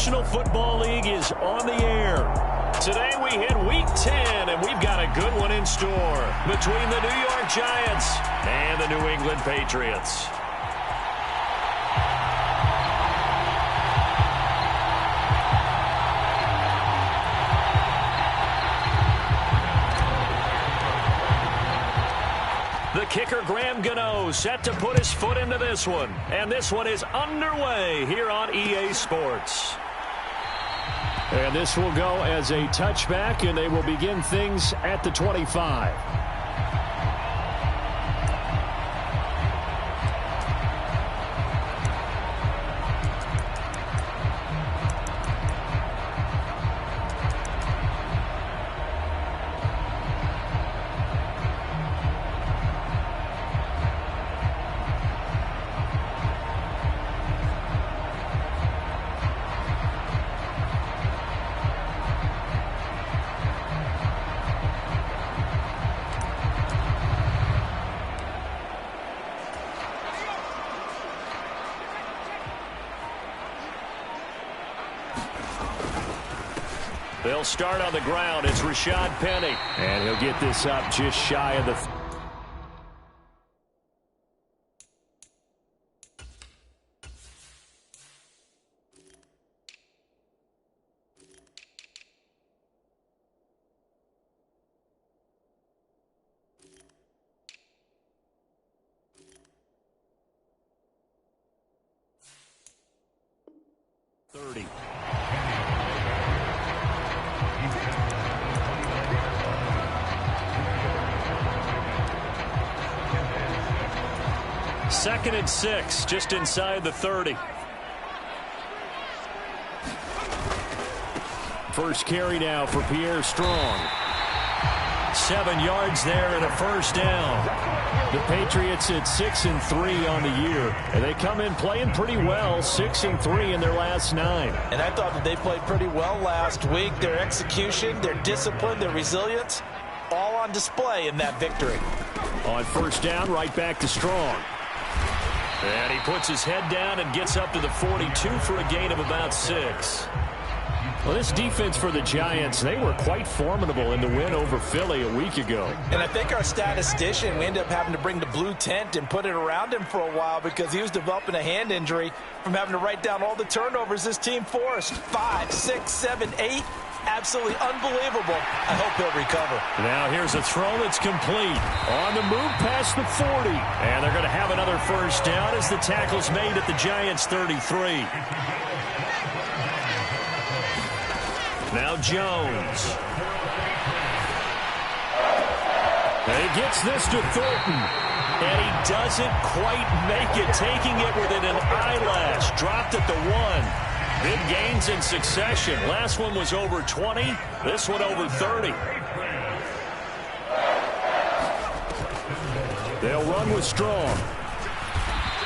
National Football League is on the air. Today we hit Week 10, and we've got a good one in store between the New York Giants and the New England Patriots. The kicker, Graham Gano, set to put his foot into this one. And this one is underway here on EA Sports. And this will go as a touchback, and they will begin things at the 25. They'll start on the ground. It's Rashad Penny. And he'll get this up just shy of the... Second and 6, just inside the 30. First carry now for Pierre Strong. 7 yards there and a first down. The Patriots at 6-3 on the year, and they come in playing pretty well, 6-3 in their last 9. And I thought that they played pretty well last week. Their execution, their discipline, their resilience, all on display in that victory. On first down, right back to Strong. And he puts his head down and gets up to the 42 for a gain of about 6. Well, this defense for the Giants, they were quite formidable in the win over Philly a week ago. And I think our statistician, we ended up having to bring the blue tent and put it around him for a while because he was developing a hand injury from having to write down all the turnovers this team forced. 5, 6, 7, 8. Absolutely unbelievable. I hope he'll recover. Now here's a throw that's complete. On the move past the 40. And they're going to have another first down as the tackle's made at the Giants' 33. Now Jones. And he gets this to Thornton. And he doesn't quite make it, taking it within an eyelash. Dropped at the 1. Big gains in succession. Last one was over 20. This one over 30. They'll run with Strong.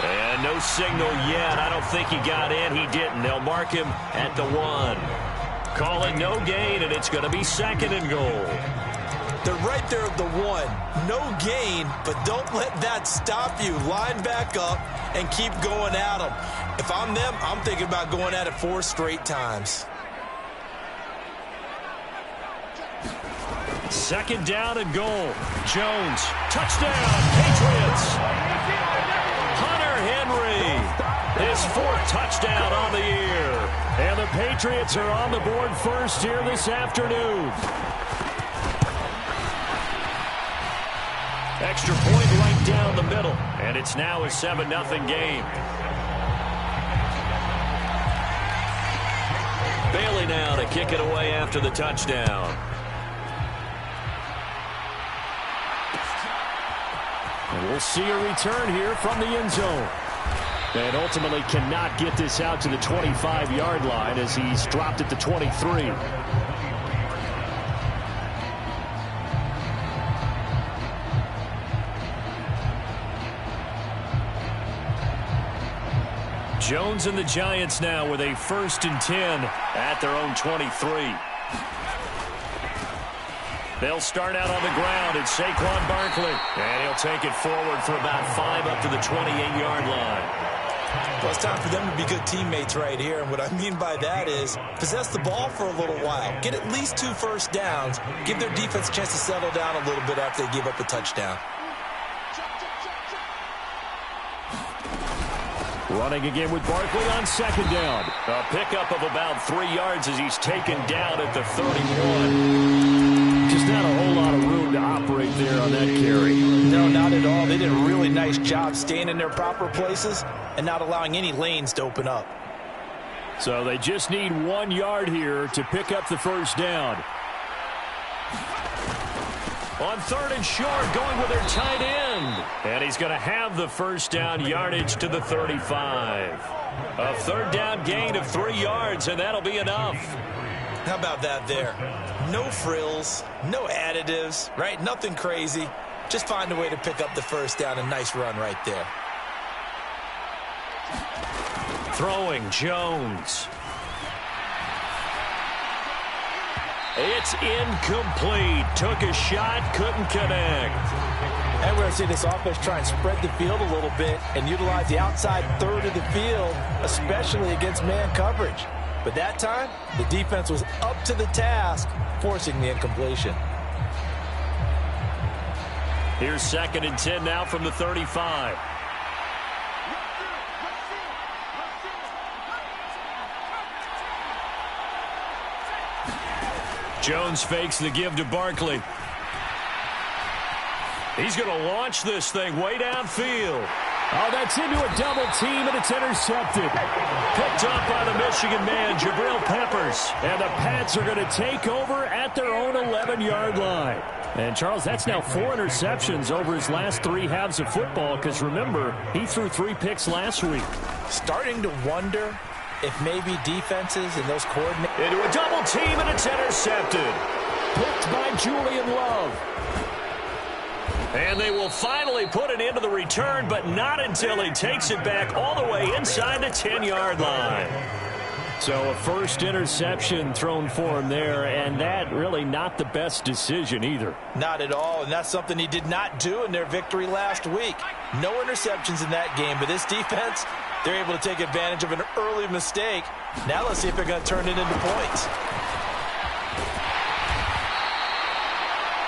And no signal yet. I don't think he got in. He didn't. They'll mark him at the 1. Call it no gain, and it's going to be 2nd and goal. They're right there at the 1. No gain, but don't let that stop you. Line back up and keep going at them. If I'm them, I'm thinking about going at it 4 straight times. 2nd down and goal. Jones, touchdown, Patriots. Hunter Henry, his 4th touchdown on the year. And the Patriots are on the board first here this afternoon. Extra point right down the middle. And it's now a 7-0 game. Bailey now to kick it away after the touchdown. And we'll see a return here from the end zone. And ultimately cannot get this out to the 25-yard line as he's dropped at the 23. Jones and the Giants now with a 1st and 10 at their own 23. They'll start out on the ground. It's Saquon Barkley. And he'll take it forward for about 5 up to the 28-yard line. Well, it's time for them to be good teammates right here. And what I mean by that is possess the ball for a little while. Get at least 2 first downs. Give their defense a chance to settle down a little bit after they give up a touchdown. Running again with Barkley on second down. A pickup of about 3 yards as he's taken down at the 31. Just not a whole lot of room to operate there on that carry. No, not at all. They did a really nice job staying in their proper places and not allowing any lanes to open up. So they just need 1 yard here to pick up the first down. On third and short, going with their tight end. And he's going to have the first down yardage to the 35. A third down gain of 3 yards, and that'll be enough. How about that there? No frills, no additives, right? Nothing crazy. Just find a way to pick up the first down. A nice run right there. Throwing Jones. It's incomplete. Took a shot, couldn't connect. And we're going to see this offense try and spread the field a little bit and utilize the outside third of the field, especially against man coverage. But that time, the defense was up to the task, forcing the incompletion. Here's 2nd and 10 now from the 35. Jones fakes the give to Barkley. He's going to launch this thing way downfield. Oh, that's into a double team, and it's intercepted. Picked up by the Michigan man, Jabril Peppers. And the Pats are going to take over at their own 11-yard line. And, Charles, that's now 4 interceptions over his last 3 halves of football, because, remember, he threw 3 picks last week. Starting to wonder if maybe defenses and those coordinators... Into a double team, and it's intercepted. Picked by Julian Love. And they will finally put it into the return, but not until he takes it back all the way inside the 10-yard line. So a first interception thrown for him there, and that really not the best decision either. Not at all, and that's something he did not do in their victory last week. No interceptions in that game, but this defense, they're able to take advantage of an early mistake. Now let's see if they're going to turn it into points.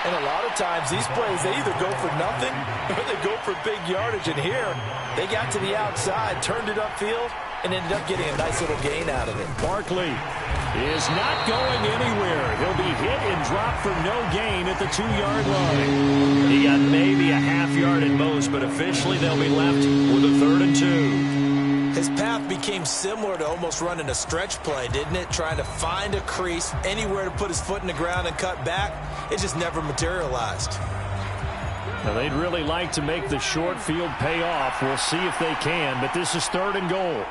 And a lot of times, these plays, they either go for nothing or they go for big yardage. And here, they got to the outside, turned it upfield, and ended up getting a nice little gain out of it. Barkley is not going anywhere. He'll be hit and dropped for no gain at the 2-yard line. He got maybe a half yard at most, but officially they'll be left with a 3rd and 2. His path became similar to almost running a stretch play, didn't it? Trying to find a crease, anywhere to put his foot in the ground and cut back. It just never materialized. Now, they'd really like to make the short field pay off. We'll see if they can, but this is 3rd and goal.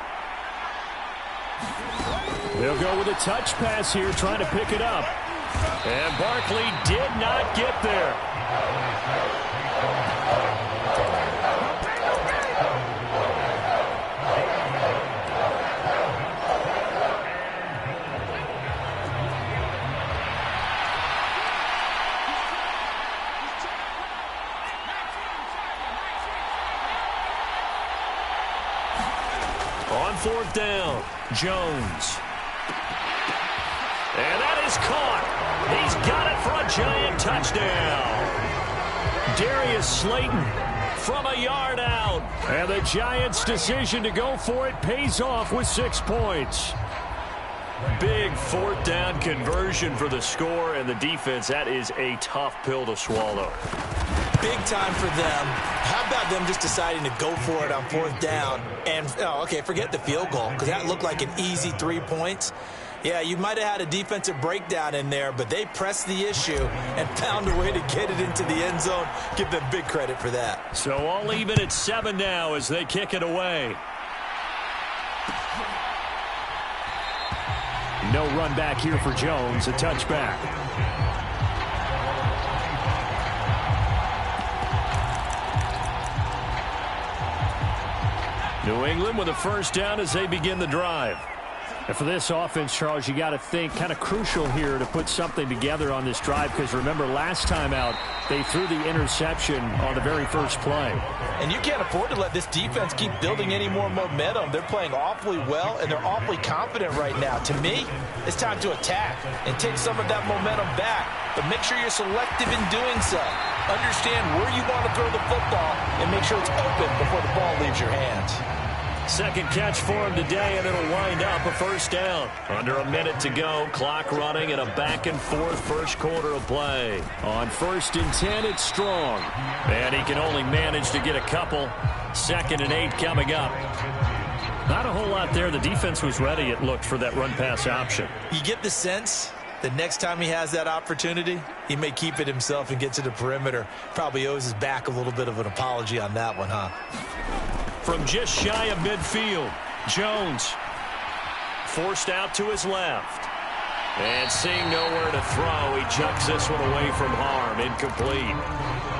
They'll go with a touch pass here, trying to pick it up. And Barkley did not get there. On 4th down, Jones. And that is caught. He's got it for a giant touchdown. Darius Slayton from a yard out. And the Giants' decision to go for it pays off with 6 points. Big 4th down conversion for the score, and the defense, that is a tough pill to swallow. Big time for them. How about them just deciding to go for it on 4th down? And, okay, forget the field goal, because that looked like an easy 3 points. Yeah, you might have had a defensive breakdown in there, but they pressed the issue and found a way to get it into the end zone. Give them big credit for that. So all even at 7 now as they kick it away. No run back here for Jones, a touchback. New England with a first down as they begin the drive. And for this offense, Charles, you got to think kind of crucial here to put something together on this drive, because remember last time out they threw the interception on the very first play. And you can't afford to let this defense keep building any more momentum. They're playing awfully well, and they're awfully confident right now. To me, it's time to attack and take some of that momentum back, but make sure you're selective in doing so. Understand where you want to throw the football and make sure it's open before the ball leaves your hands. Second catch for him today, and it'll wind up a first down. Under a minute to go, clock running, in a back-and-forth first quarter of play. On 1st and 10, it's Strong. And he can only manage to get a couple. 2nd and 8 coming up. Not a whole lot there. The defense was ready, it looked, for that run-pass option. You get the sense that next time he has that opportunity, he may keep it himself and get to the perimeter. Probably owes his back a little bit of an apology on that one, huh? From just shy of midfield, Jones forced out to his left. And seeing nowhere to throw, he chucks this one away from harm. Incomplete.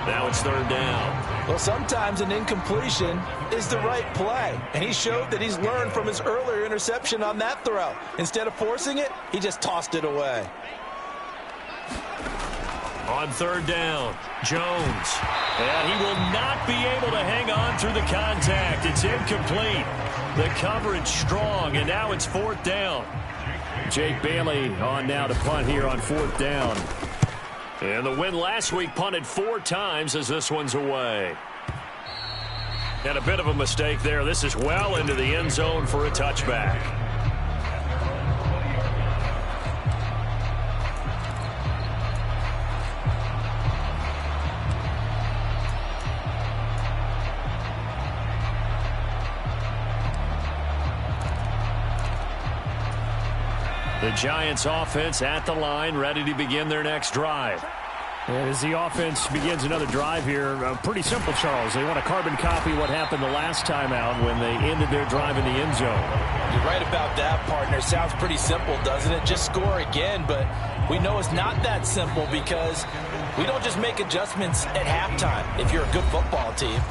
Now it's 3rd down. Well, sometimes an incompletion is the right play. And he showed that he's learned from his earlier interception on that throw. Instead of forcing it, he just tossed it away. On 3rd down, Jones. And he will not be able to hang on through the contact. It's incomplete. The coverage strong, and now it's 4th down. Jake Bailey on now to punt here on 4th down. And the win last week punted 4 times as this one's away. And a bit of a mistake there. This is well into the end zone for a touchback. The Giants offense at the line, ready to begin their next drive. And as the offense begins another drive here, pretty simple, Charles. They want to carbon copy what happened the last time out when they ended their drive in the end zone. You're right about that, partner. Sounds pretty simple, doesn't it? Just score again, but we know it's not that simple because we don't just make adjustments at halftime if you're a good football team.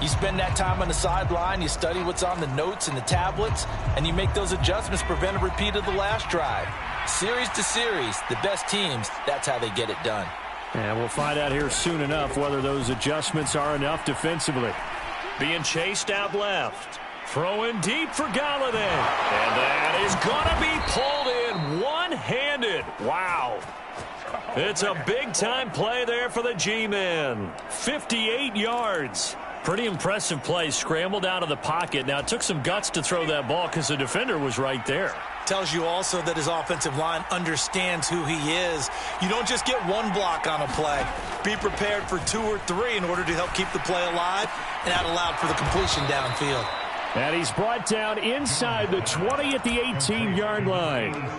You spend that time on the sideline, you study what's on the notes and the tablets, and you make those adjustments to prevent a repeat of the last drive. Series to series, the best teams, that's how they get it done. And we'll find out here soon enough whether those adjustments are enough defensively. Being chased out left. Throwing deep for Galladay. And that is going to be pulled in one-handed. Wow. It's a big-time play there for the G-men. 58 yards. Pretty impressive play. Scrambled out of the pocket. Now, it took some guts to throw that ball because the defender was right there. Tells you also that his offensive line understands who he is. You don't just get one block on a play. Be prepared for 2 or 3 in order to help keep the play alive, and that allowed for the completion downfield. And he's brought down inside the 20 at the 18-yard line.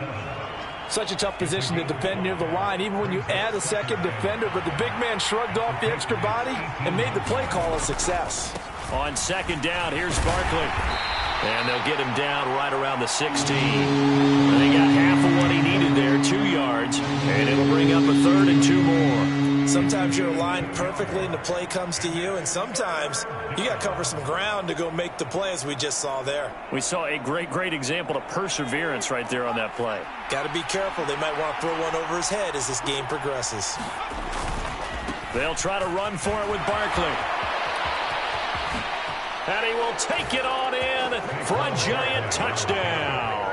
Such a tough position to defend near the line, even when you add a second defender, but the big man shrugged off the extra body and made the play call a success. On 2nd down, here's Barkley. And they'll get him down right around the 16. And they got half of what he needed there, 2 yards. And it'll bring up a 3rd and 2 more. Sometimes you're aligned perfectly and the play comes to you, and sometimes you got to cover some ground to go make the play, as we just saw there. We saw a great example of perseverance right there on that play. Got to be careful. They might want to throw one over his head as this game progresses. They'll try to run for it with Barkley. And he will take it on in for a Giant touchdown.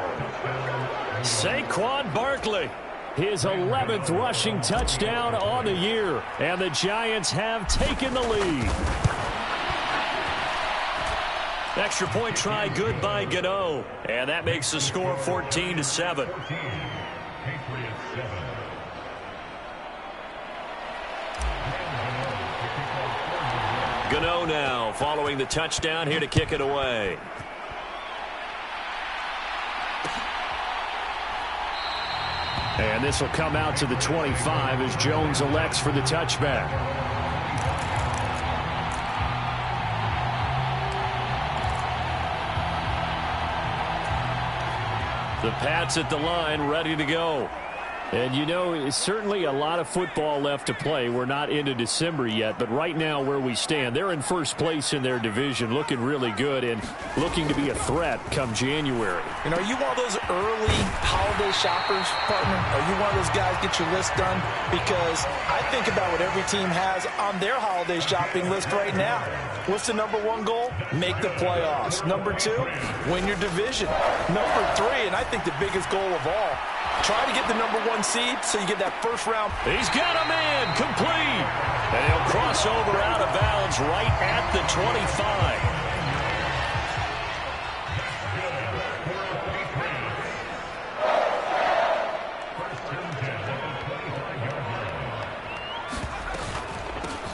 Saquon Barkley, his 11th rushing touchdown on the year. And the Giants have taken the lead. Extra point try good by Gano. And that makes the score 14-7. Gano now following the touchdown here to kick it away. And this will come out to the 25 as Jones elects for the touchback. The Pats at the line ready to go. And, you know, it's certainly a lot of football left to play. We're not into December yet, but right now where we stand, they're in first place in their division, looking really good and looking to be a threat come January. And are you one of those early holiday shoppers, partner? Are you one of those guys get your list done? Because I think about what every team has on their holiday shopping list right now. What's the number one goal? Make the playoffs. Number two, win your division. Number three, and I think the biggest goal of all, try to get the number one seed so you get that first round. He's got a man complete. And he'll cross over out of bounds right at the 25.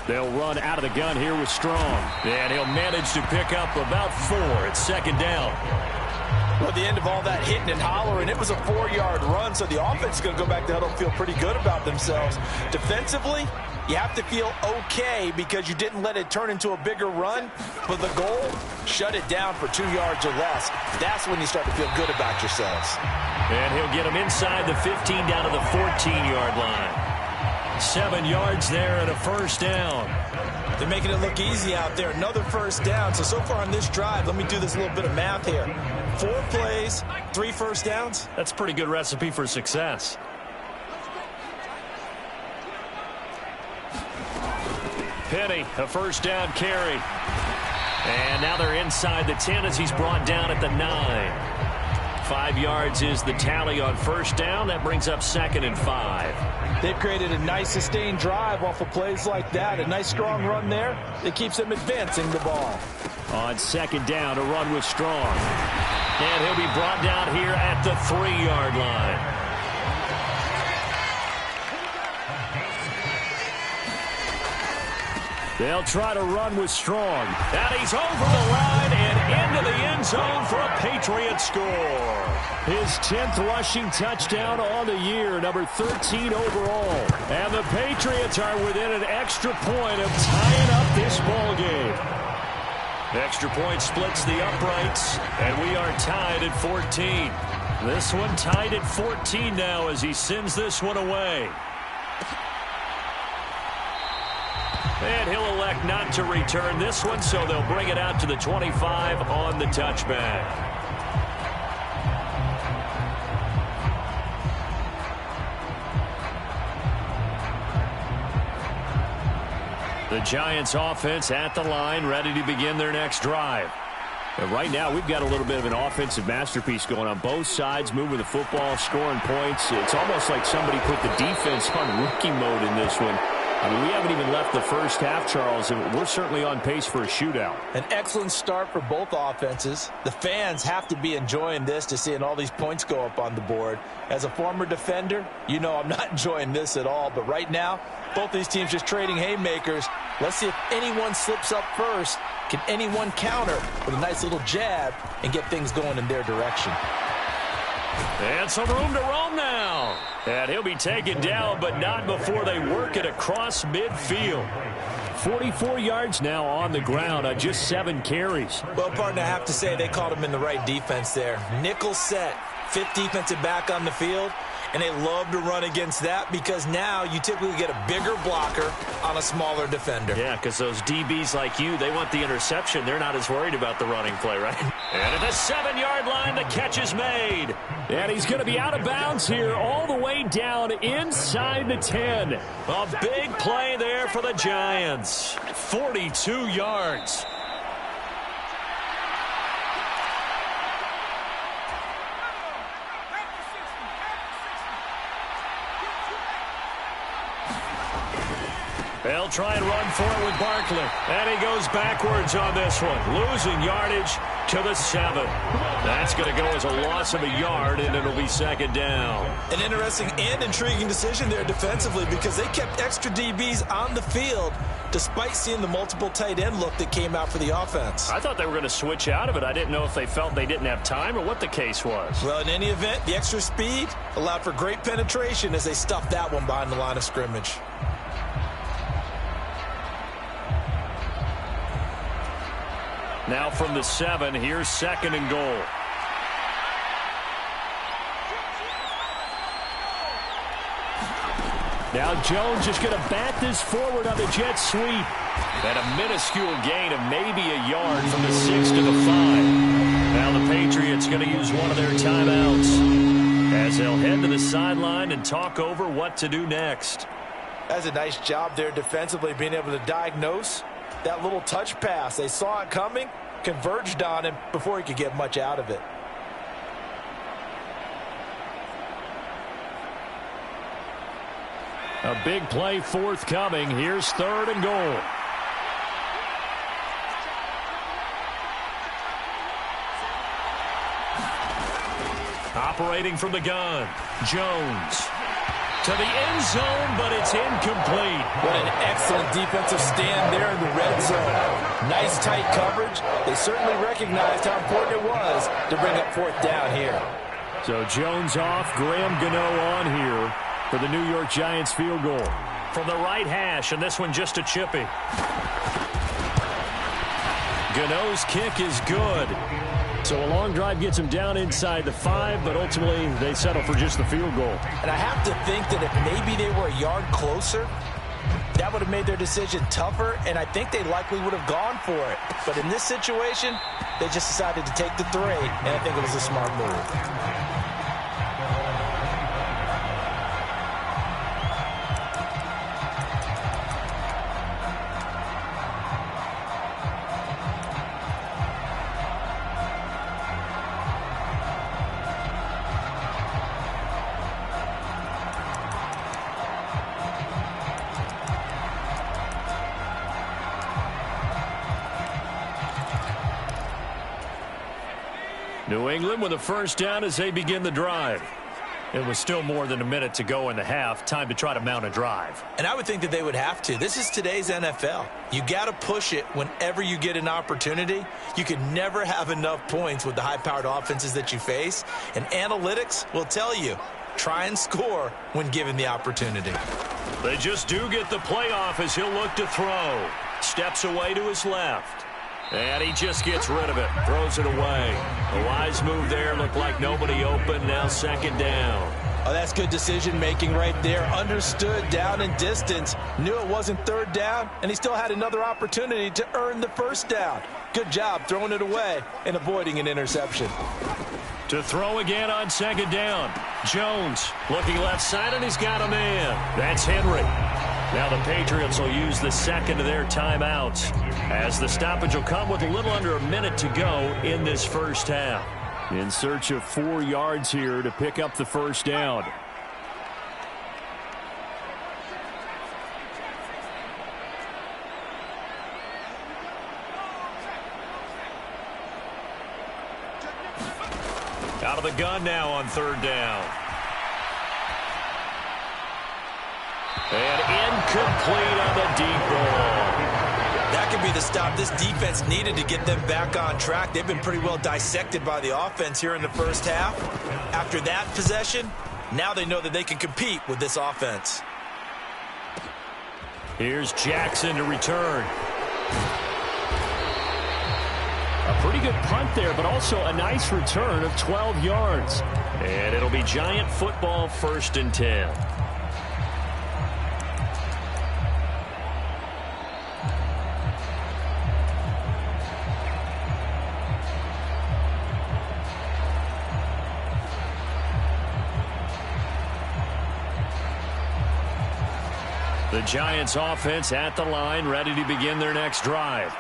They'll run out of the gun here with Strong. And he'll manage to pick up about 4 at second down. Well, at the end of all that hitting and hollering, it was a 4-yard run, so the offense is going to go back to huddle and feel pretty good about themselves. Defensively, you have to feel okay because you didn't let it turn into a bigger run. But the goal, shut it down for 2 yards or less. That's when you start to feel good about yourselves. And he'll get them inside the 15 down to the 14-yard line. 7 yards there and a first down. They're making it look easy out there. Another first down. So far on this drive, let me do this little bit of math here. 4 plays, 3 first downs. That's a pretty good recipe for success. Penny, a first down carry. And now they're inside the 10 as he's brought down at the 9. 5 yards is the tally on first down. That brings up 2nd and 5. They've created a nice sustained drive off of plays like that. A nice strong run there. It keeps them advancing the ball. On 2nd down, a run with Strong. And he'll be brought down here at the 3-yard line. They'll try to run with Strong. And he's over the line and into the end zone for a Patriot score. His 10th rushing touchdown on the year, number 13 overall. And the Patriots are within an extra point of tying up this ball game. Extra point splits the uprights, and we are tied at 14. This one tied at 14 now as he sends this one away. And he'll elect not to return this one, so they'll bring it out to the 25 on the touchback. The Giants offense at the line, ready to begin their next drive. And right now, we've got a little bit of an offensive masterpiece going on both sides, moving the football, scoring points. It's almost like somebody put the defense on rookie mode in this one. I mean, we haven't even left the first half, Charles, and we're certainly on pace for a shootout. An excellent start for both offenses. The fans have to be enjoying this to seeing all these points go up on the board. As a former defender, you know I'm not enjoying this at all. But right now, both these teams just trading haymakers. Let's see if anyone slips up first. Can anyone counter with a nice little jab and get things going in their direction? And some room to roam now. And he'll be taken down, but not before they work it across midfield. 44 yards now on the ground on just 7 carries. Well, partner, I have to say they called him in the right defense there. Nickel set, 5th defensive back on the field. And they love to run against that because now you typically get a bigger blocker on a smaller defender. Yeah, because those DBs like you, they want the interception. They're not as worried about the running play, right? And at the 7-yard line, the catch is made. And he's going to be out of bounds here all the way down inside the 10. A big play there for the Giants. 42 yards. They'll try and run for it with Barkley. And he goes backwards on this one. Losing yardage to the 7. That's going to go as a loss of a yard, and it'll be 2nd down. An interesting and intriguing decision there defensively because they kept extra DBs on the field despite seeing the multiple tight end look that came out for the offense. I thought they were going to switch out of it. I didn't know if they felt they didn't have time or what the case was. Well, in any event, the extra speed allowed for great penetration as they stuffed that one behind the line of scrimmage. Now from the 7, here's 2nd and goal. Now Jones just going to bat this forward on the jet sweep. And a minuscule gain of maybe a yard from the 6 to the 5. Now the Patriots going to use one of their timeouts as they'll head to the sideline and talk over what to do next. That's a nice job there defensively, being able to diagnose that little touch pass. They saw it coming, converged on him before he could get much out of it. A big play forthcoming. Here's 3rd and goal. Operating from the gun, Jones. To the end zone, but it's incomplete. What an excellent defensive stand there in the red zone. Nice tight coverage. They certainly recognized how important it was to bring up 4th down here. So Jones off, Graham Gano on here for the New York Giants field goal. From the right hash, and this one just a chippy. Gano's kick is good. So a long drive gets him down inside the 5, but ultimately they settle for just the field goal. And I have to think that if maybe they were a yard closer, that would have made their decision tougher, and I think they likely would have gone for it. But in this situation, they just decided to take the 3, and I think it was a smart move. New England with a 1st down as they begin the drive. It was still more than a minute to go in the half. Time to try to mount a drive. And I would think that they would have to. This is today's NFL. You got to push it whenever you get an opportunity. You can never have enough points with the high-powered offenses that you face. And analytics will tell you, try and score when given the opportunity. They just do get the playoff as he'll look to throw. Steps away to his left. And he just gets rid of it. Throws it away. A wise move there. Looked like nobody open. Now 2nd down. Oh, that's good decision-making right there. Understood down and distance. Knew it wasn't 3rd down, and he still had another opportunity to earn the 1st down. Good job throwing it away and avoiding an interception. To throw again on 2nd down. Jones looking left side, and he's got a man. That's Henry. Now the Patriots will use the 2nd of their timeouts as the stoppage will come with a little under a minute to go in this 1st half. In search of 4 yards here to pick up the 1st down. Out of the gun now on 3rd down. And incomplete on the deep ball. That could be the stop this defense needed to get them back on track. They've been pretty well dissected by the offense here in the 1st half. After that possession, now they know that they can compete with this offense. Here's Jackson to return. A pretty good punt there, but also a nice return of 12 yards. And it'll be Giant football 1st and 10. The Giants offense at the line, ready to begin their next drive.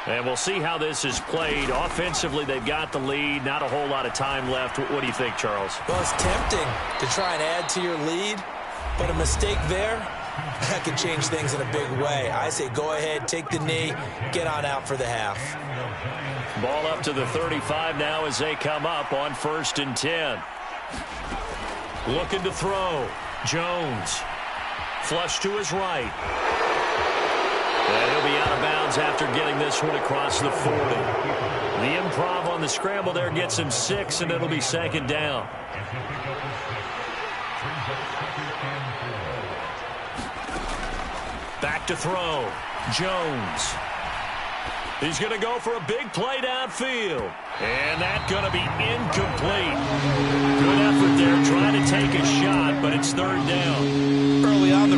And we'll see how this is played. Offensively, they've got the lead. Not a whole lot of time left. What do you think, Charles? Well, it's tempting to try and add to your lead, but a mistake there, that could change things in a big way. I say go ahead, take the knee, get on out for the half. Ball up to the 35 now as they come up on 1st and 10. Looking to throw. Jones. Flush to his right. And he'll be out of bounds after getting this one across the 40. The improv on the scramble there gets him 6, and it'll be 2nd down. Back to throw. Jones. He's going to go for a big play downfield. And that's going to be incomplete. Good effort there trying to take a shot, but it's 3rd down. Early on,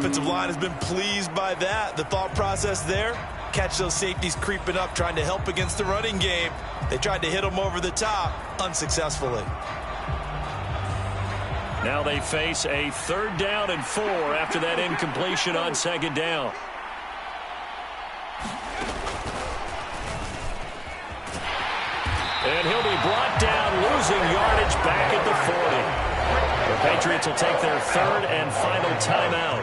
offensive line has been pleased by that. The thought process there, catch those safeties creeping up, trying to help against the running game. They tried to hit them over the top, unsuccessfully. Now they face a 3rd down and 4 after that incompletion on 2nd down. And he'll be brought down, losing yardage back at the 40. The Patriots will take their 3rd and final timeout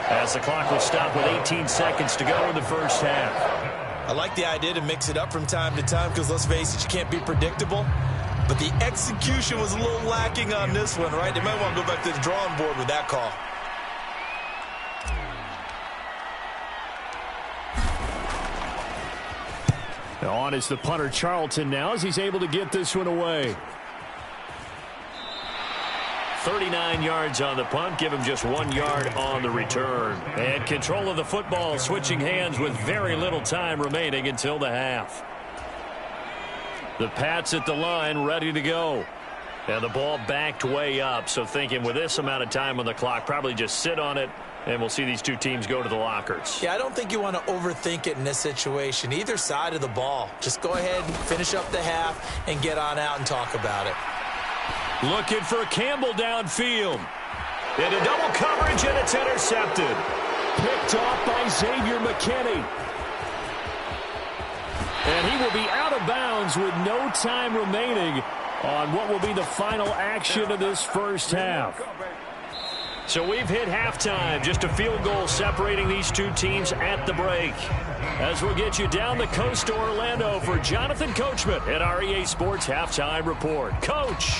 as the clock will stop with 18 seconds to go in the first half. I like the idea to mix it up from time to time because, let's face it, you can't be predictable. But the execution was a little lacking on this one, right? They might want to go back to the drawing board with that call. On is the punter Charlton now as he's able to get this one away. 39 yards on the punt, give him just 1 yard on the return. And control of the football, switching hands with very little time remaining until the half. The Pats at the line, ready to go. And the ball backed way up, so thinking with this amount of time on the clock, probably just sit on it, and we'll see these two teams go to the lockers. Yeah, I don't think you want to overthink it in this situation. Either side of the ball. Just go ahead and finish up the half and get on out and talk about it. Looking for Campbell downfield. Into double coverage, and it's intercepted. Picked off by Xavier McKinney. And he will be out of bounds with no time remaining on what will be the final action of this first half. So we've hit halftime, just a field goal separating these two teams at the break. As we'll get you down the coast to Orlando for Jonathan Coachman at our EA Sports Halftime Report. Coach!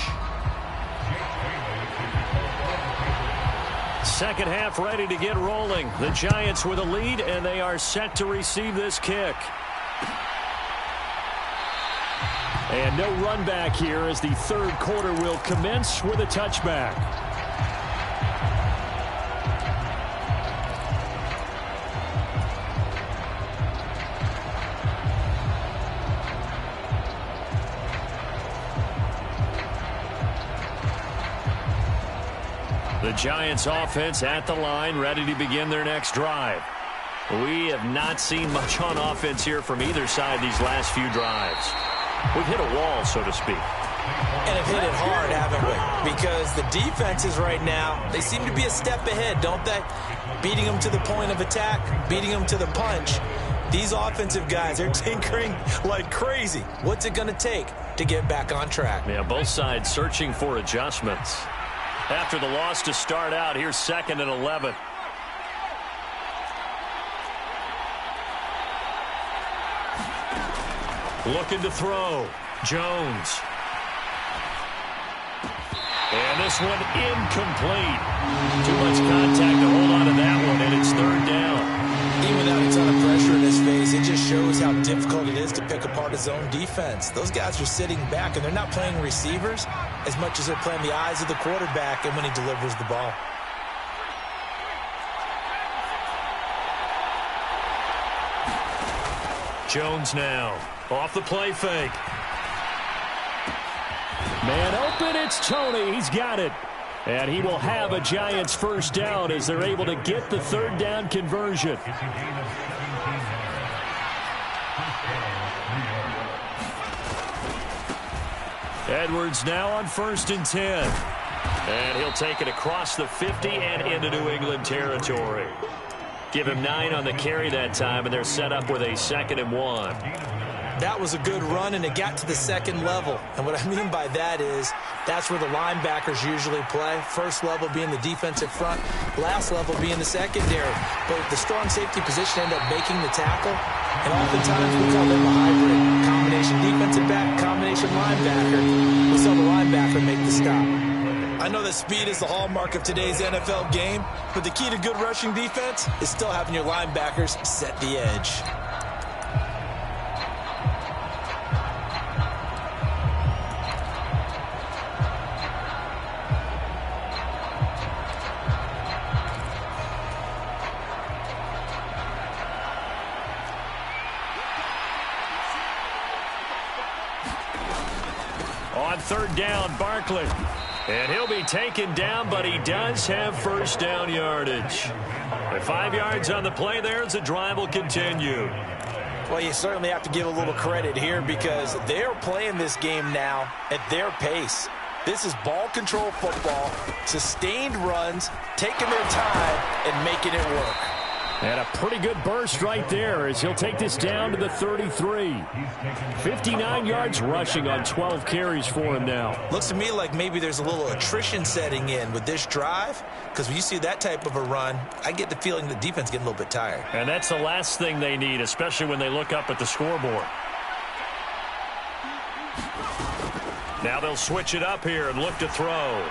Second half ready to get rolling. The Giants with a lead, and they are set to receive this kick. And no run back here as the 3rd quarter will commence with a touchback. The Giants offense at the line, ready to begin their next drive. We have not seen much on offense here from either side these last few drives. We've hit a wall, so to speak. And have hit it hard, haven't we? Because the defenses right now, they seem to be a step ahead, don't they? Beating them to the point of attack, beating them to the punch. These offensive guys, they're tinkering like crazy. What's it going to take to get back on track? Yeah, both sides searching for adjustments. After the loss to start out, here's 2nd and 11. Looking to throw. Jones. And this one incomplete. Too much contact to hold on to that one, and it's 3rd down. Even without a ton of pressure in this phase, it just shows how difficult it is to pick apart his own defense. Those guys are sitting back, and they're not playing receivers as much as they're playing the eyes of the quarterback and when he delivers the ball. Jones now. Off the play fake. Man open, it's Tony. He's got it. And he will have a Giants first down as they're able to get the 3rd down conversion. Edwards now on 1st and 10. And he'll take it across the 50 and into New England territory. Give him 9 on the carry that time, and they're set up with a 2nd and 1. That was a good run, and it got to the 2nd level. And what I mean by that is that's where the linebackers usually play. First level being the defensive front, last level being the secondary. But the strong safety position ended up making the tackle, and oftentimes we call them a hybrid. Combination defensive back, combination linebacker. We saw the linebacker make the stop. I know that speed is the hallmark of today's NFL game, but the key to good rushing defense is still having your linebackers set the edge. third down, Barkley. And he'll be taken down, but he does have first down yardage. At 5 yards on the play there as the drive will continue. Well, you certainly have to give a little credit here because they're playing this game now at their pace. This is ball control football, sustained runs, taking their time, and making it work. And a pretty good burst right there as he'll take this down to the 33. 59 yards rushing on 12 carries for him now. Looks to me like maybe there's a little attrition setting in with this drive, because when you see that type of a run, I get the feeling the defense getting a little bit tired. And that's the last thing they need, especially when they look up at the scoreboard. Now they'll switch it up here and look to throw.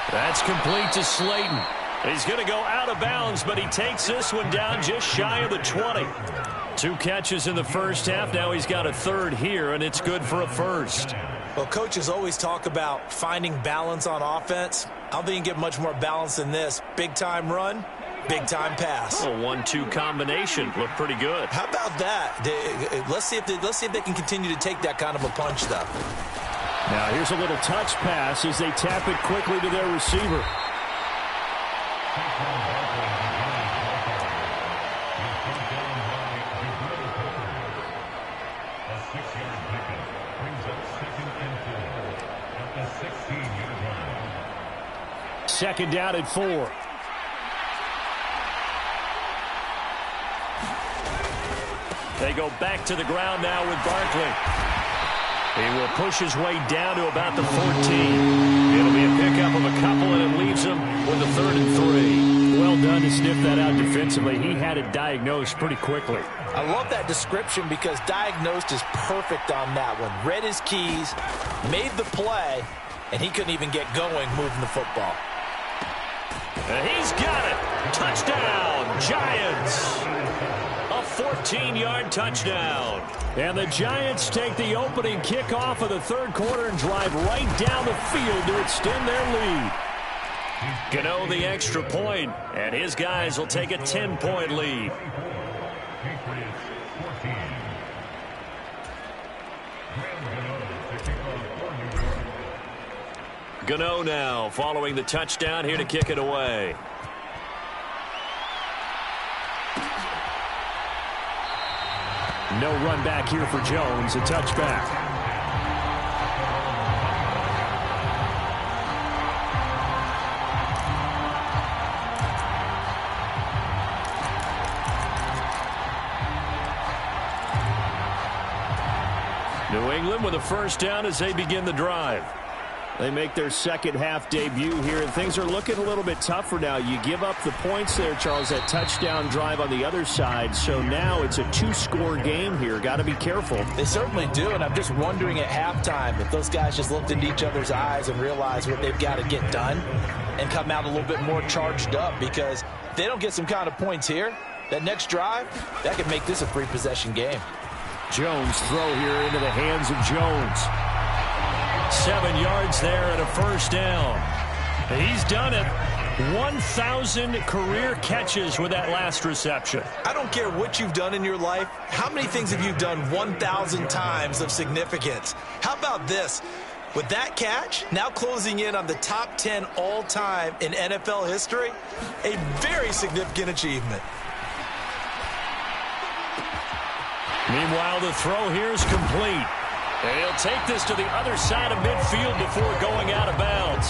That's complete to Slayton. He's going to go out of bounds, but he takes this one down just shy of the 20. 2 catches in the first half. Now he's got a third here, and it's good for a first. Well, coaches always talk about finding balance on offense. I don't think you can get much more balance than this. Big-time run, big-time pass. A 1-2 combination. Looked pretty good. How about that? Let's see if they can continue to take that kind of a punch, though. Now here's a little touch pass as they tap it quickly to their receiver. Second down at 4. They go back to the ground now with Barkley. He will push his way down to about the 14. It'll be a pickup of a couple, and it leaves him with a 3rd and 3. Well done to sniff that out defensively. He had it diagnosed pretty quickly. I love that description because diagnosed is perfect on that one. Read his keys, made the play, and he couldn't even get going moving the football. And he's got it. Touchdown, Giants. A 14-yard touchdown. And the Giants take the opening kickoff of the third quarter and drive right down the field to extend their lead. Gano the extra point, and his guys will take a 10-point lead. Gano now following the touchdown here to kick it away. No run back here for Jones, a touchback. New England with a first down as they begin the drive. They make their second half debut here, and things are looking a little bit tougher now. You give up the points there, Charles, that touchdown drive on the other side. So now it's a 2-score game here. Got to be careful. They certainly do, and I'm just wondering at halftime if those guys just looked into each other's eyes and realized what they've got to get done and come out a little bit more charged up, because if they don't get some kind of points here, that next drive, that could make this a 3-possession game. Jones throw here into the hands of Jones. 7 yards there and a first down. He's done it. 1,000 career catches with that last reception. I don't care what you've done in your life. How many things have you done 1,000 times of significance? How about this? With that catch, now closing in on the top 10 all-time in NFL history, a very significant achievement. Meanwhile, the throw here is complete. And he'll take this to the other side of midfield before going out of bounds.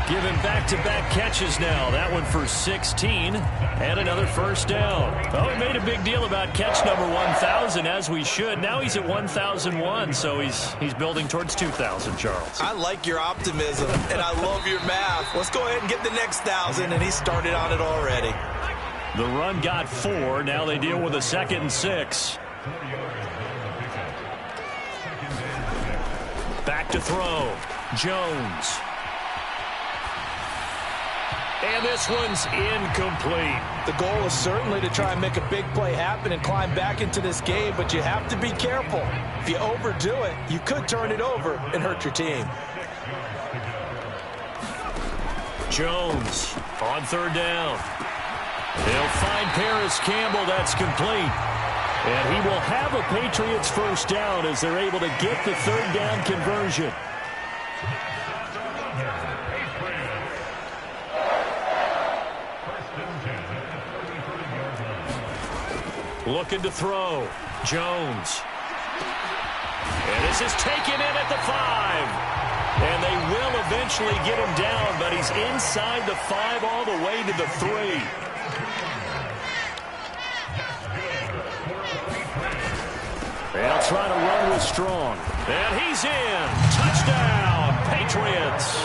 Given back-to-back catches now. That one for 16 and another first down. Well, we made a big deal about catch number 1,000, as we should. Now he's at 1,001, so he's building towards 2,000, Charles. I like your optimism, and I love your math. Let's go ahead and get the next 1,000, and he started on it already. The run got 4. Now they deal with a 2nd and 6. Back to throw. Jones. And this one's incomplete. The goal is certainly to try and make a big play happen and climb back into this game, but you have to be careful. If you overdo it, you could turn it over and hurt your team. Jones on 3rd down. They'll find Paris Campbell. That's complete. And he will have a Patriots first down as they're able to get the 3rd down conversion. Looking to throw. Jones. And this is taken in at the 5. And they will eventually get him down, but he's inside the 5 all the way to the 3. They'll try to run with Strong. And he's in. Touchdown, Patriots.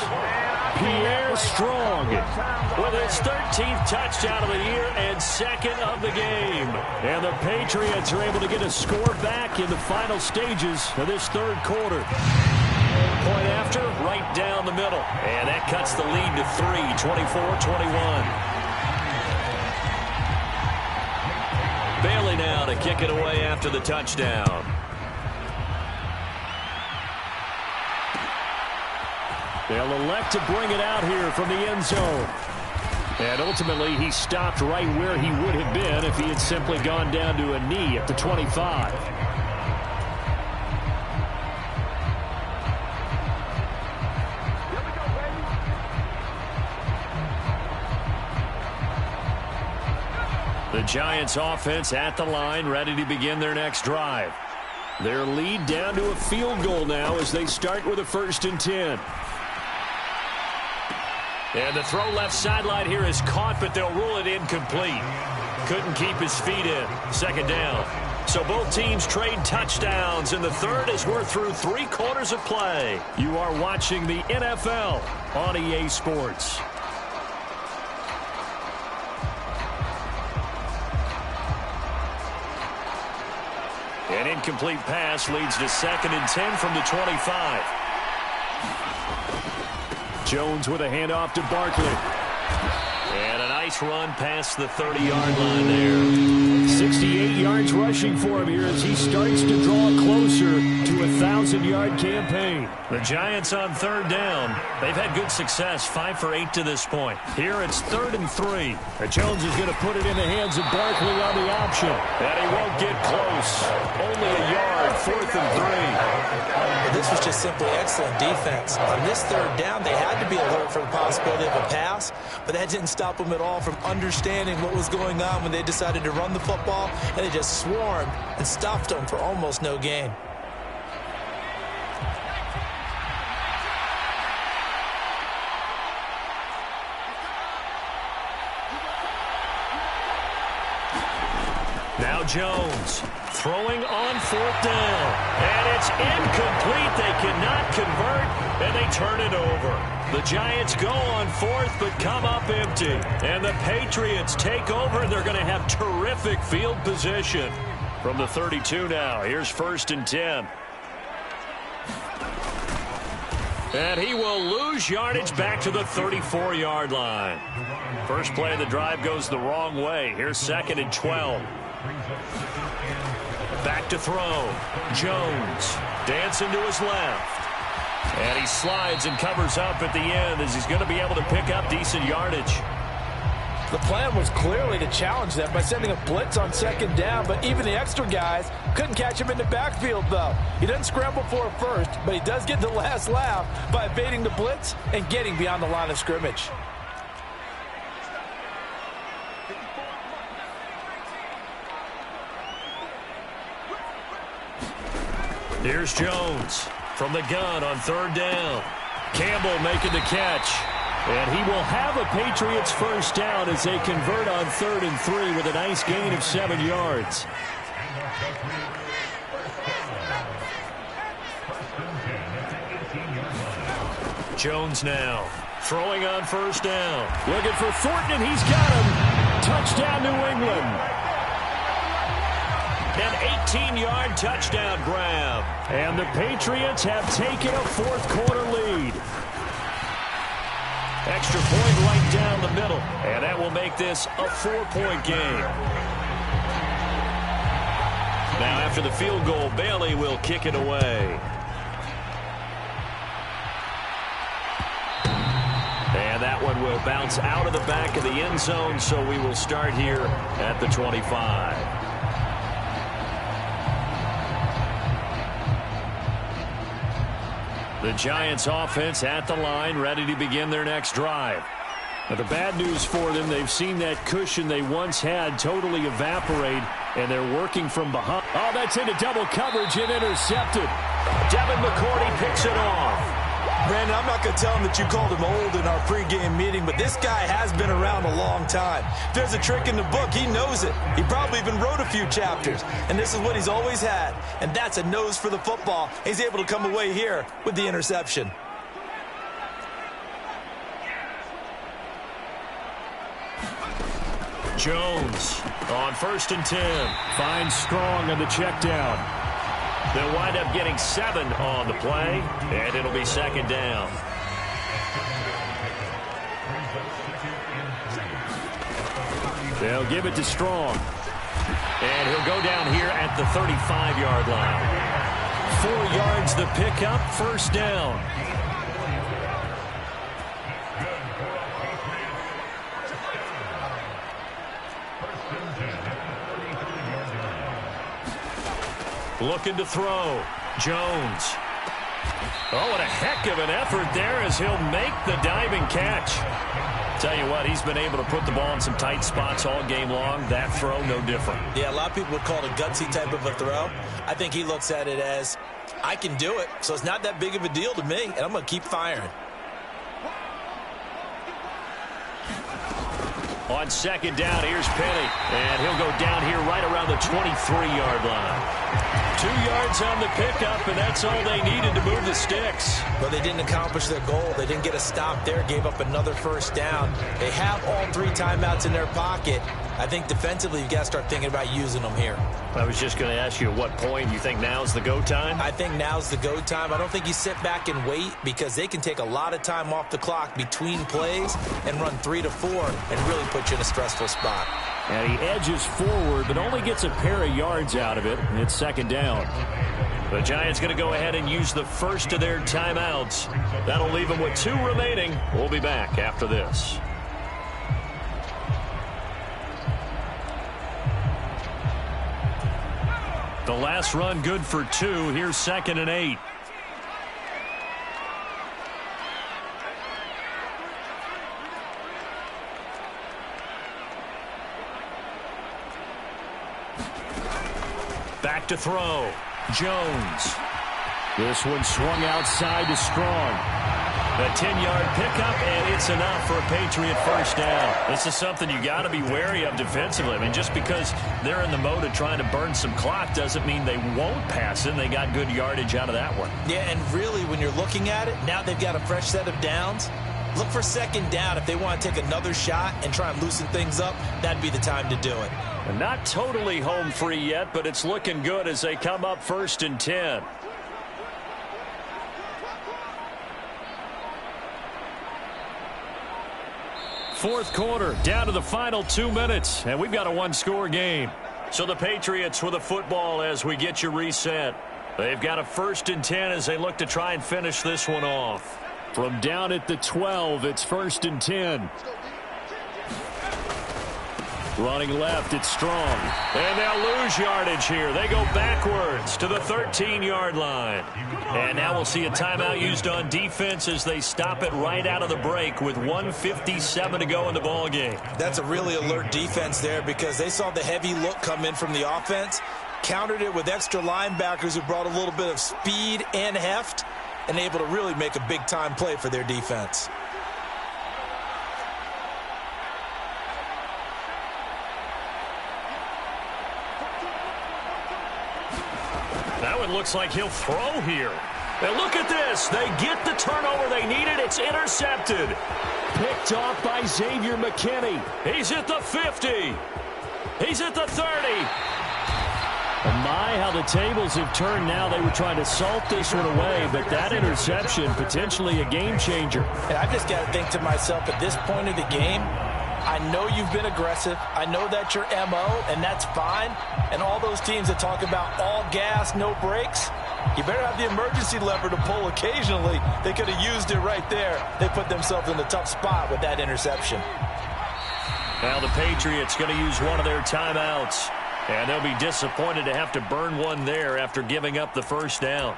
Pierre Strong with his 13th touchdown of the year and second of the game. And the Patriots are able to get a score back in the final stages of this third quarter. Point after, right down the middle. And that cuts the lead to 3, 24-21. Bailey now to kick it away after the touchdown. They'll elect to bring it out here from the end zone. And ultimately, he stopped right where he would have been if he had simply gone down to a knee at the 25. The Giants offense at the line, ready to begin their next drive. Their lead down to a field goal now as they start with a 1st and 10. And the throw left sideline here is caught, but they'll rule it incomplete. Couldn't keep his feet in. 2nd down. So both teams trade touchdowns in the third as we're through 3 quarters of play. You are watching the NFL on EA Sports. An incomplete pass leads to 2nd and 10 from the 25. Jones with a handoff to Barkley. And a nice run past the 30-yard line there. 68 yards rushing for him here as he starts to draw closer to a 1,000-yard campaign. The Giants on 3rd down. They've had good success, 5 for 8 to this point. Here it's 3rd and 3. Jones is going to put it in the hands of Barkley on the option. And he won't get close. Only a yard, 4th and 3. This was just simply excellent defense. On this 3rd down, they had to be alert for the possibility of a pass, but that didn't stop them at all from understanding what was going on when they decided to run the football, and they just swarmed and stopped them for almost no gain. Now Jones throwing on 4th down. And it's incomplete. They cannot convert, and they turn it over. The Giants go on 4th, but come up empty. And the Patriots take over, and they're going to have terrific field position. From the 32 now, here's 1st and 10. And he will lose yardage back to the 34-yard line. First play of the drive goes the wrong way. Here's 2nd and 12. Back to throw. Jones dancing to his left. And he slides and covers up at the end as he's going to be able to pick up decent yardage. The plan was clearly to challenge them by sending a blitz on 2nd down, but even the extra guys couldn't catch him in the backfield, though. He doesn't scramble for a first, but he does get the last laugh by evading the blitz and getting beyond the line of scrimmage. Here's Jones from the gun on 3rd down. Campbell making the catch. And he will have a Patriots 1st down as they convert on 3rd and 3 with a nice gain of 7 yards. Jones now throwing on 1st down. Looking for Thornton, and he's got him. Touchdown, New England. An 18-yard touchdown grab. And the Patriots have taken a 4th quarter lead. Extra point right down the middle. And that will make this a 4-point game. Now after the field goal, Bailey will kick it away. And that one will bounce out of the back of the end zone, so we will start here at the 25. The Giants offense at the line, ready to begin their next drive. Now, the bad news for them, they've seen that cushion they once had totally evaporate And they're working from behind. Oh, that's into double coverage and intercepted. Devin McCourty picks it off. Brandon, I'm not going to tell him that you called him old in our pregame meeting, but this guy has been around a long time. If there's a trick in the book, he knows it. He probably even wrote a few chapters, and this is what he's always had, and that's a nose for the football. He's able to come away here with the interception. Jones on 1st and 10. Finds Strong on the check down. They'll wind up getting 7 on the play, and it'll be 2nd down. They'll give it to Strong. And he'll go down here at the 35-yard line. 4 yards the pickup, 1st down. Looking to throw. Jones. Oh, what a heck of an effort there as he'll make the diving catch. Tell you what, he's been able to put the ball in some tight spots all game long. That throw, no different. Yeah, a lot of people would call it a gutsy type of a throw. I think he looks at it as, I can do it, so it's not that big of a deal to me, and I'm going to keep firing. On 2nd down, here's Penny. And he'll go down here right around the 23-yard line. 2 yards on the pickup, and that's all they needed to move the sticks. But they didn't accomplish their goal. They didn't get a stop there, gave up another 1st down. They have all 3 timeouts in their pocket. I think defensively you've got to start thinking about using them here. I was just going to ask you at what point you think now's the go time? I think now's the go time. I don't think you sit back and wait because they can take a lot of time off the clock between plays and run 3 to 4 and really put you in a stressful spot. And he edges forward but only gets a pair of yards out of it. It's 2nd down. The Giants going to go ahead and use the first of their timeouts. That'll leave them with 2 remaining. We'll be back after this. The last run good for 2. Here's 2nd and 8. Back to throw. Jones. This one swung outside to Strong. A 10-yard pickup, and it's enough for a Patriot 1st down. This is something you got to be wary of defensively. I mean, just because they're in the mode of trying to burn some clock doesn't mean they won't pass it. They got good yardage out of that one. Yeah, and really, when you're looking at it, now they've got a fresh set of downs. Look for 2nd down. If they want to take another shot and try and loosen things up, that'd be the time to do it. And not totally home free yet, but it's looking good as they come up 1st and 10. Fourth quarter, down to the final 2 minutes, and we've got a 1-score game. So the Patriots with a football as we get you reset. They've got a 1st and 10 as they look to try and finish this one off. From down at the 12, it's 1st and 10. Running left, it's Strong. And they'll lose yardage here. They go backwards to the 13-yard line. And now we'll see a timeout used on defense as they stop it right out of the break with 1:57 to go in the ballgame. That's a really alert defense there because they saw the heavy look come in from the offense, countered it with extra linebackers who brought a little bit of speed and heft, and able to really make a big-time play for their defense. That one looks like he'll throw here. And look at this. They get the turnover they needed. It's intercepted. Picked off by Xavier McKinney. He's at the 50. He's at the 30. My, how the tables have turned now. They were trying to salt this one away, but that interception, potentially a game changer. And I've just got to think to myself, at this point of the game, I know you've been aggressive. I know that's your MO, and that's fine. And all those teams that talk about all gas, no brakes, you better have the emergency lever to pull occasionally. They could have used it right there. They put themselves in a tough spot with that interception. Now the Patriots going to use one of their timeouts. And they'll be disappointed to have to burn one there after giving up the 1st down.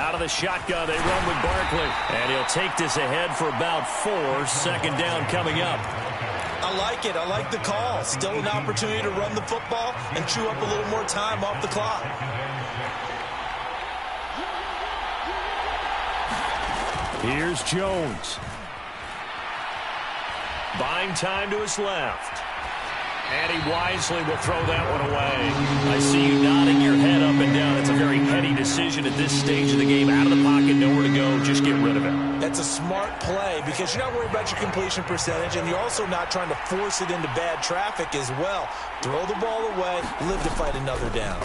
Out of the shotgun, they run with Barkley. And he'll take this ahead for about 4. Second down coming up. I like it. I like the call. Still an opportunity to run the football and chew up a little more time off the clock. Here's Jones. Buying time to his left. And he wisely will throw that one away. I see you nodding your head up and down. It's a very heady decision at this stage of the game. Out of the pocket, nowhere to go. Just get rid of it. That's a smart play because you're not worried about your completion percentage, and you're also not trying to force it into bad traffic as well. Throw the ball away, live to fight another down.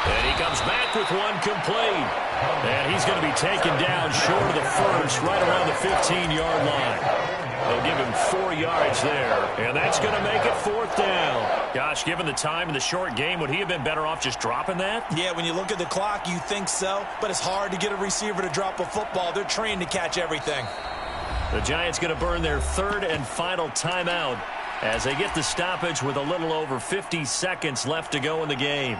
And he comes back with one complete. And he's going to be taken down short of the first, right around the 15-yard line. They'll give him 4 yards there, and that's going to make it 4th down. Gosh, given the time in the short game, would he have been better off just dropping that? Yeah, when you look at the clock, you think so, but it's hard to get a receiver to drop a football. They're trained to catch everything. The Giants going to burn their 3rd and final timeout as they get the stoppage with a little over 50 seconds left to go in the game.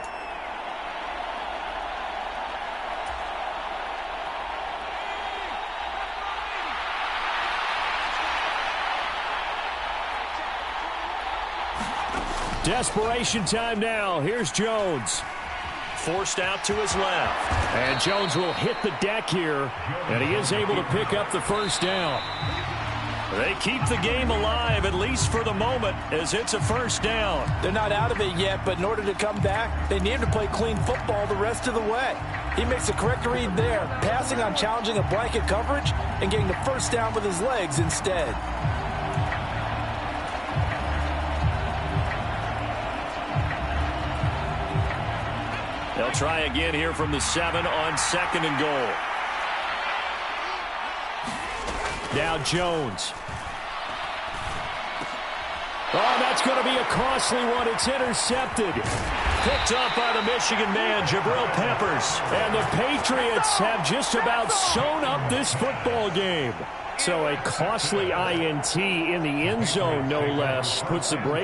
Desperation time now. Here's Jones. Forced out to his left. And Jones will hit the deck here. And he is able to pick up the first down. They keep the game alive, at least for the moment, as it's a first down. They're not out of it yet, but in order to come back, they need to play clean football the rest of the way. He makes a correct read there, passing on challenging a blanket coverage and getting the first down with his legs instead. They'll try again here from the 7 on 2nd and goal. Now Jones. Oh, that's going to be a costly one. It's intercepted. Picked up by the Michigan man, Jabril Peppers. And the Patriots have just about sewn up this football game. So a costly INT in the end zone, no less, puts the brakes